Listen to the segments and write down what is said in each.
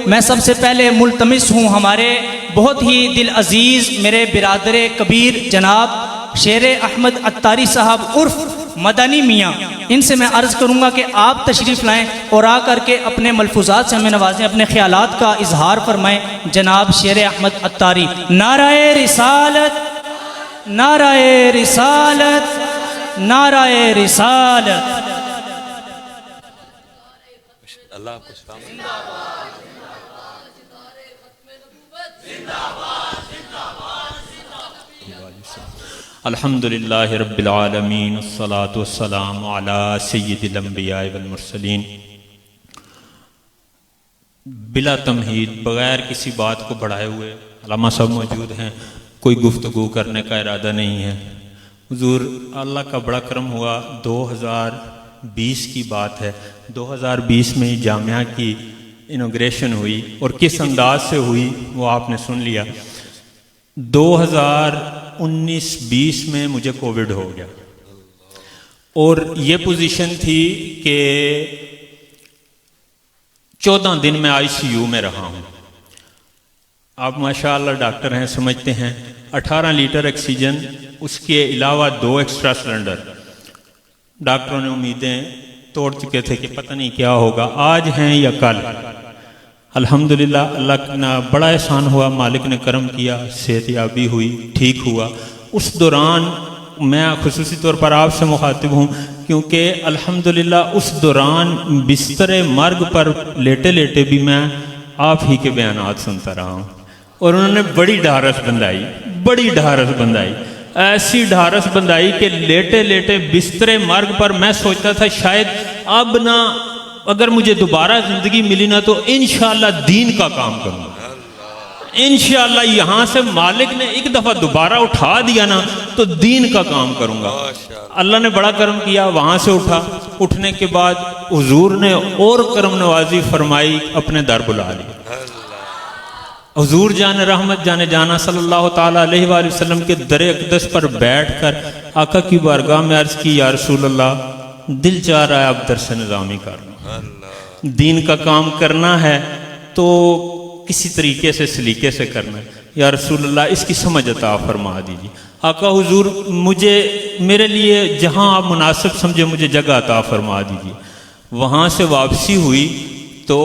میں سب سے پہلے ملتمس ہوں ہمارے بہت ہی دل عزیز میرے برادر کبیر جناب شیر احمد عطاری صاحب عرف مدنی میاں، ان سے میں عرض کروں گا کہ آپ تشریف لائیں اور آ کر کے اپنے ملفوظات سے ہمیں نوازیں، اپنے خیالات کا اظہار فرمائیں۔ جناب شیر احمد عطاری۔ نعرہ رسالت، نعرہ رسالت، نعرہ رسالت۔ اللہ آپ کو سلام۔ الحمدللہ رب العالمین، والصلاة والسلام علی سید الانبیاء والمرسلین۔ بلا تمہید، بغیر کسی بات کو بڑھائے ہوئے علامہ صاحب موجود ہیں، کوئی گفتگو کرنے کا ارادہ نہیں ہے۔ حضور اللہ کا بڑا کرم ہوا، 2020 کی بات ہے، 2020 میں جامعہ کی انوگریشن ہوئی، اور کس انداز سے ہوئی وہ آپ نے سن لیا۔ 2019-20 میں مجھے کووڈ ہو گیا، اور یہ پوزیشن تھی کہ 14 دن میں ICU میں رہا ہوں۔ آپ ماشاءاللہ ڈاکٹر ہیں، سمجھتے ہیں۔ 18 لیٹر آکسیجن، اس کے علاوہ 2 ایکسٹرا سلنڈر۔ ڈاکٹروں نے امیدیں توڑ چکے تھے کہ پتہ نہیں کیا ہوگا، آج ہیں یا کل۔ الحمدللہ اللہ کا بڑا احسان ہوا، مالک نے کرم کیا، صحت یابی ہوئی، ٹھیک ہوا۔ اس دوران میں خصوصی طور پر آپ سے مخاطب ہوں، کیونکہ الحمدللہ اس دوران بستر مرگ پر لیٹے لیٹے بھی میں آپ ہی کے بیانات سنتا رہا ہوں، اور انہوں نے بڑی ڈھارس بندائی، بڑی ڈھارس بندائی، ایسی ڈھارس بندائی کہ لیٹے لیٹے بستر مرگ پر میں سوچتا تھا شاید اب نہ، اگر مجھے دوبارہ زندگی ملی نا تو انشاءاللہ دین کا کام کروں گا، انشاءاللہ یہاں سے مالک نے ایک دفعہ دوبارہ اٹھا دیا نا تو دین کا کام کروں گا۔ اللہ نے بڑا کرم کیا، وہاں سے اٹھا۔ اٹھنے کے بعد حضور نے اور کرم نوازی فرمائی، اپنے در بلا لی۔ حضور جان رحمت جانے جانا صلی اللہ تعالیٰ علیہ وآلہ وسلم کے در اقدس پر بیٹھ کر آقا کی بارگاہ میں عرض کی، یا رسول اللہ دل چاہ رہا ہے اب درس نظامی کرنا، دین کا کام کرنا ہے تو کسی طریقے سے سلیقے سے کرنا ہے، یا رسول اللہ اس کی سمجھ عطا فرما دیجیے۔ آقا حضور مجھے، میرے لیے جہاں آپ مناسب سمجھے مجھے جگہ عطا فرما دیجیے۔ وہاں سے واپسی ہوئی تو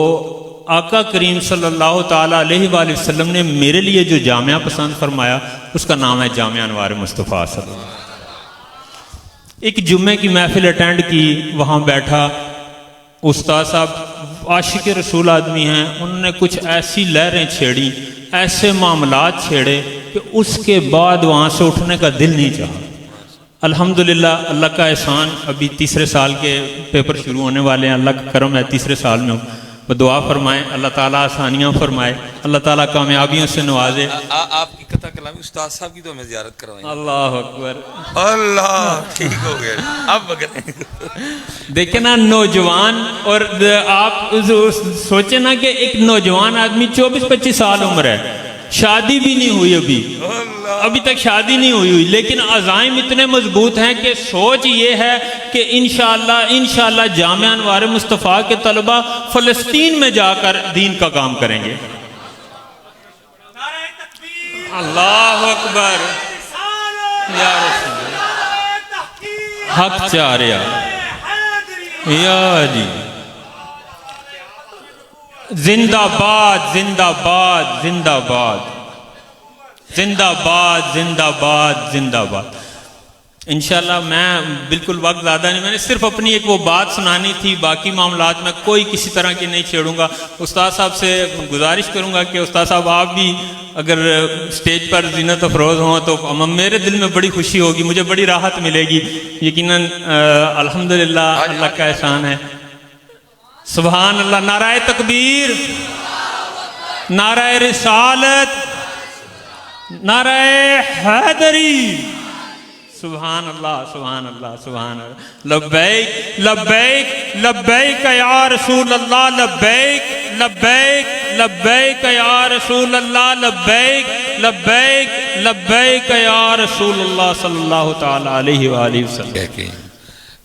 آقا کریم صلی اللہ تعالیٰ علیہ وآلہ وسلم نے میرے لیے جو جامعہ پسند فرمایا اس کا نام ہے جامعہ انوار مصطفیٰ صلی اللہ علیہ وسلم۔ ایک جمعے کی محفل اٹینڈ کی، وہاں بیٹھا، استاد صاحب عاشق رسول آدمی ہیں، انہوں نے کچھ ایسی لہریں چھیڑی، ایسے معاملات چھیڑے کہ اس کے بعد وہاں سے اٹھنے کا دل نہیں چاہا۔ الحمدللہ اللہ کا احسان، ابھی 3 سال کے پیپر شروع ہونے والے ہیں، اللہ کا کرم ہے 3 سال میں ہوں۔ وہ دعا فرمائیں اللہ تعالیٰ آسانیاں فرمائے، اللہ تعالیٰ کامیابیوں سے نوازے۔ آپ کی قطع کلامی استاد صاحب کی تو ہمیں زیارت کروائیں۔ اللہ اکبر، اللہ ٹھیک ہو گیا اب مگر دیکھیں نا نوجوان، اور آپ سوچیں نا کہ ایک نوجوان آدمی 24-25 سال عمر ہے، شادی بھی نہیں ہوئی، ابھی تک شادی نہیں ہوئی، لیکن عزائم اتنے مضبوط ہیں کہ سوچ یہ ہے کہ انشاءاللہ جامعہ انوار مصطفیٰ کے طلبہ فلسطین میں جا کر دین کا کام کریں گے۔ اللہ اکبر، یا رسول اللہ، حق چاریا یا جی، زندہ باد زندہ باد زندہ باد زندہ باد زندہ باد زندہ باد۔ انشاءاللہ میں بالکل وقت زیادہ نہیں، میں نے صرف اپنی ایک وہ بات سنانی تھی، باقی معاملات میں کوئی کسی طرح کی نہیں چھیڑوں گا۔ استاد صاحب سے گزارش کروں گا کہ استاد صاحب آپ بھی اگر سٹیج پر زینت افروز ہوں تو میرے دل میں بڑی خوشی ہوگی، مجھے بڑی راحت ملے گی یقیناً۔ الحمدللہ اللہ کا احسان ہے۔ سبحان اللہ، نعرہ تکبیر، نعرہ رسالت، نعرہ حیدری، سبحان اللہ سبحان اللہ سبحان اللہ۔ لبیک لبیک لبیک یا رسول اللہ، لبیک لبیک لبیک یا رسول اللہ، لبیک لبیک لبیک یا رسول اللہ صلی اللہ تعالیٰ علیہ وآلہ وسلم۔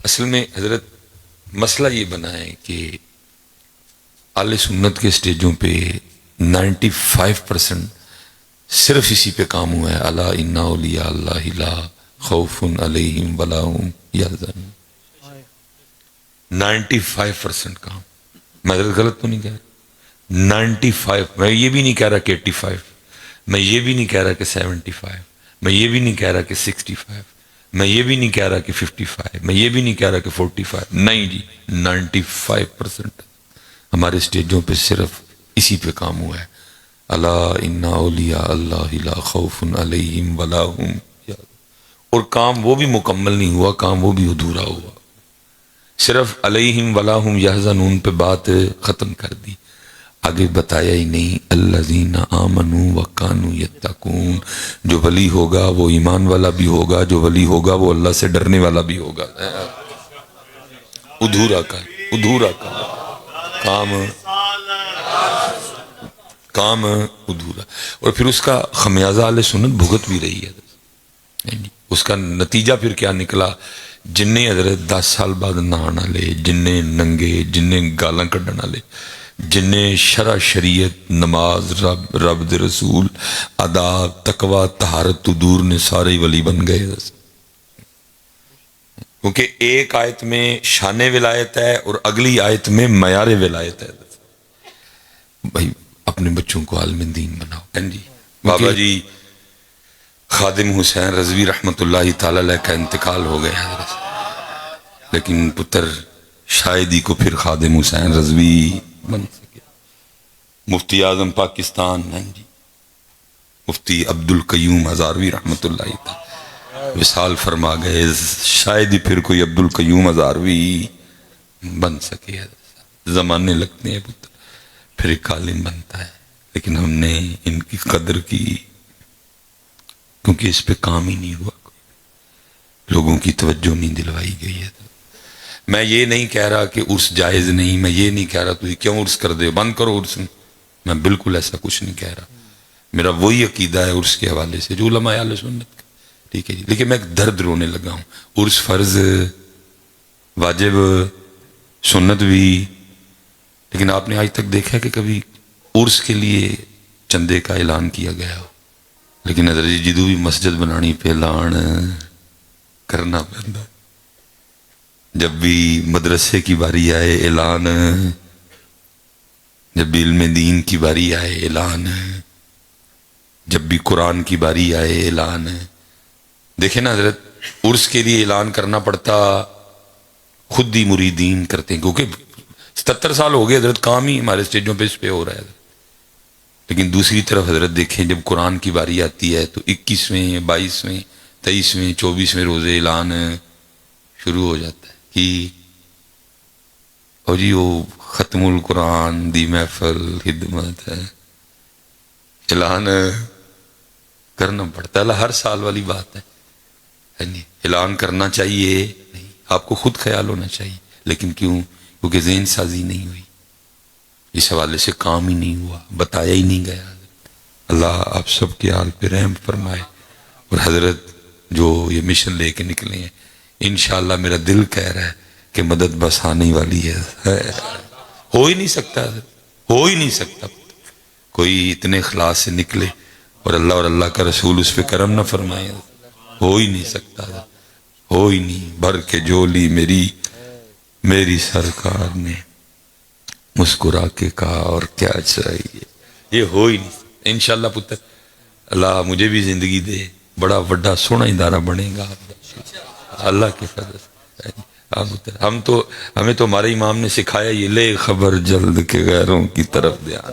اصل میں حضرت مسئلہ یہ بنا ہے کہ اہل سنت کے اسٹیجوں پہ 95% صرف اسی پہ کام ہوا ہے، الا ان اولیاء اللہ لا خوف علیہم ولا هم یحزنون۔ 95% کام، میں غلط تو نہیں کہہ رہا، 95۔ میں یہ بھی نہیں کہہ رہا کہ 85، میں یہ بھی نہیں کہہ رہا کہ 75، میں یہ بھی نہیں کہہ رہا کہ 65، میں یہ بھی نہیں کہہ رہا کہ 55، میں یہ بھی نہیں کہہ رہا کہ 45، نہیں جی، 95% ہمارے اسٹیجوں پہ صرف اسی پہ کام ہوا ہے، الا ان اولیاء اللہ لا خوف علیہم ولا هم یحزنون۔ اور کام وہ بھی مکمل نہیں ہوا، کام وہ بھی ادھورا ہوا، صرف علیہم ولا هم یحزنون پہ بات ختم کر دی، آگے بتایا ہی نہیں۔ الذین آمنوا وکانوا یتقون، جو ولی ہوگا وہ ایمان والا بھی ہوگا، جو ولی ہوگا وہ اللہ سے ڈرنے والا بھی ہوگا۔ ادھورا کا کام ادھورا، اور پھر اس کا خمیازہ اہل سنت بھگت بھی رہی ہے۔ اس کا نتیجہ پھر کیا نکلا؟ جنہیں حضرت 10 سال بعد نہانا لے، جنہیں ننگے، جنہیں گالاں کڈنا لے، جنہیں شرع شریعت، نماز، رب دے رسول، آداب، تقوی، طہارت تو دور نے سارے ولی بن گئے، کیونکہ ایک آیت میں شان ولایت ہے اور اگلی آیت میں معیار ولایت ہے۔ بھائی اپنے بچوں کو عالم دین بناؤ۔ جی بابا جی خادم حسین رضوی رحمۃ اللہ تعالی علیہ کا انتقال ہو گیا حضرت، لیکن پتر شاید ہی کو پھر خادم حسین رضوی بن سکے۔ مفتی اعظم پاکستان ہیں جی مفتی عبد القیوم ہزاروی رحمۃ اللہ تعالی وصال فرما گئے، شاید ہی پھر کوئی عبد القیوم ہزاروی بن سکے۔ زمانے لگتے ہیں پتر، پھر ایک عالم بنتا ہے، لیکن ہم نے ان کی قدر کی کیونکہ اس پہ کام ہی نہیں ہوا، لوگوں کی توجہ نہیں دلوائی گئی ہے۔ میں یہ نہیں کہہ رہا کہ عرس جائز نہیں، میں یہ نہیں کہہ رہا تو کیوں عرس کر دے، بند کرو عرس، میں بالکل ایسا کچھ نہیں کہہ رہا، میرا وہی عقیدہ ہے عرس کے حوالے سے جو علماء اہل سنت کا، ٹھیک ہے جی، لیکن میں ایک درد رونے لگا ہوں۔ عرس فرض، واجب، سنت بھی، لیکن آپ نے آج تک دیکھا کہ کبھی عرس کے لیے چندے کا اعلان کیا گیا ہو؟ لیکن حضرت جی جدو بھی مسجد بنانی پہ اعلان کرنا پڑتا، جب بھی مدرسے کی باری آئے اعلان، جب بھی علم دین کی باری آئے اعلان، جب بھی قرآن کی باری آئے اعلان۔ دیکھیں نا حضرت، عرس کے لیے اعلان کرنا پڑتا، خود ہی مریدین کرتے ہیں، کیونکہ 77 سال ہو گئے حضرت، کام ہی ہمارے اسٹیجوں پہ اس پہ ہو رہا ہے۔ لیکن دوسری طرف حضرت دیکھیں، جب قرآن کی باری آتی ہے تو 21ویں، 22ویں، 23ویں، 24ویں روزے اعلان شروع ہو جاتا ہے کہ اور جی وہ ختم القرآن دی محفل خدمت ہے، اعلان کرنا پڑتا ہے۔ ہر سال والی بات ہے، اعلان کرنا چاہیے، نہیں، آپ کو خود خیال ہونا چاہیے، لیکن کیوں؟ کیونکہ ذہن سازی نہیں ہوئی، اس حوالے سے کام ہی نہیں ہوا، بتایا ہی نہیں گیا۔ اللہ آپ سب کے حال پہ رحم فرمائے، اور حضرت جو یہ مشن لے کے نکلے ہیں، انشاءاللہ میرا دل کہہ رہا ہے کہ مدد بس آنے والی ہے۔ ہو ہی نہیں سکتا حضرت، ہو ہی نہیں سکتا کوئی اتنے اخلاص سے نکلے اور اللہ کا رسول اس پہ کرم نہ فرمائے، ہو ہی نہیں سکتا حضرت، ہو ہی نہیں۔ بھر کے جولی میری سرکار نے مسکرا کے کہا اور کیا چاہیے، یہ ہو ہی نہیں۔ انشاءاللہ پتر اللہ مجھے بھی زندگی دے، بڑا بڑا سونا ادارہ بنے گا اللہ کے فضل سے۔ ہمیں تو ہمارے امام نے سکھایا، یہ لے خبر جلد کے غیروں کی طرف دھیان،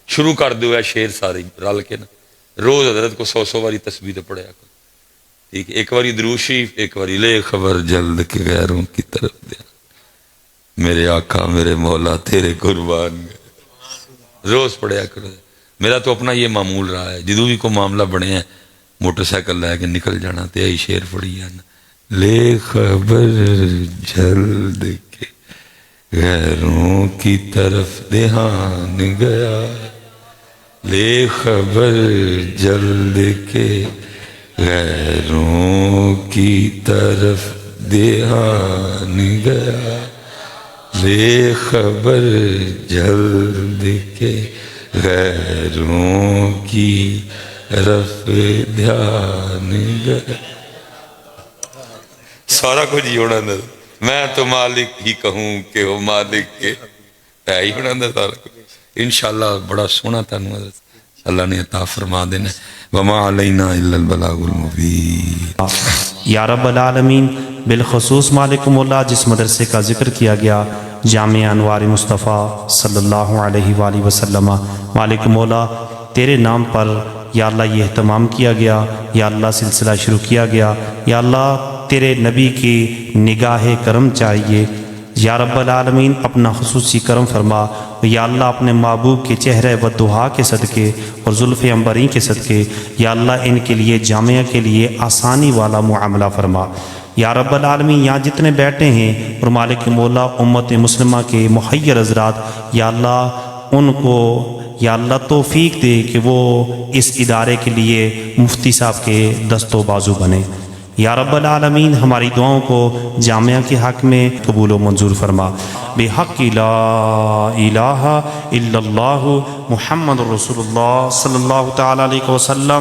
شروع کر دو ہے شعر سارے رل کے نا، روز حضرت کو 100 باری تسبیح پڑھیا کرو، ٹھیک ہے، ایک باری درود شریف، ایک باری لے خبر جلد کے غیروں کی طرف دھیان، میرے آقا میرے مولا تیرے قربان، روز پڑھیا کرو۔ میرا تو اپنا یہ معمول رہا ہے، جدو بھی کو معاملہ بنے ہیں موٹر سائیکل لے کے نکل جانا تے یہی شعر پڑھی جانا، لے خبر جلد کے غیروں کی طرف دھیان گیا، لے خبر جلد کے غیروں کی طرف دھیان گیا، بے خبر جلد کے غیروں کی رف دھیان گئے. سارا کچھ ہی ہونا نظر. میں تو مالک ہی کہوں کہ وہ مالک کے ہے ہی ہونا نظر. سارا کچھ انشاءاللہ بڑا سونا تانوں اللہ نے عطا فرما دینا. وما علینا الا البلاغ المبین. یا رب العالمین، بالخصوص مالک مولا جس مدرسے کا ذکر کیا گیا جامعہ انوار مصطفیٰ صلی اللہ علیہ وآلہ وسلم، مالک مولا تیرے نام پر یا اللہ یہ اہتمام کیا گیا، یا اللہ سلسلہ شروع کیا گیا، یا اللہ تیرے نبی کی نگاہ کرم چاہیے. یا رب العالمین اپنا خصوصی کرم فرما. یا اللہ اپنے محبوب کے چہرے و دعا کے صدقے اور زلف عنبرین کے صدقے یا اللہ ان کے لیے جامعہ کے لیے آسانی والا معاملہ فرما. یا رب العالمین یہاں جتنے بیٹھے ہیں اور مالک مولا امت مسلمہ کے محیر حضرات، یا اللہ ان کو یا اللہ توفیق دے کہ وہ اس ادارے کے لیے مفتی صاحب کے دست و بازو بنے. یا رب العالمین ہماری دعاؤں کو جامعہ کے حق میں قبول و منظور فرما. بحق لا الہ الا اللہ محمد رسول اللہ صلی اللہ تعالی علیہ وسلم.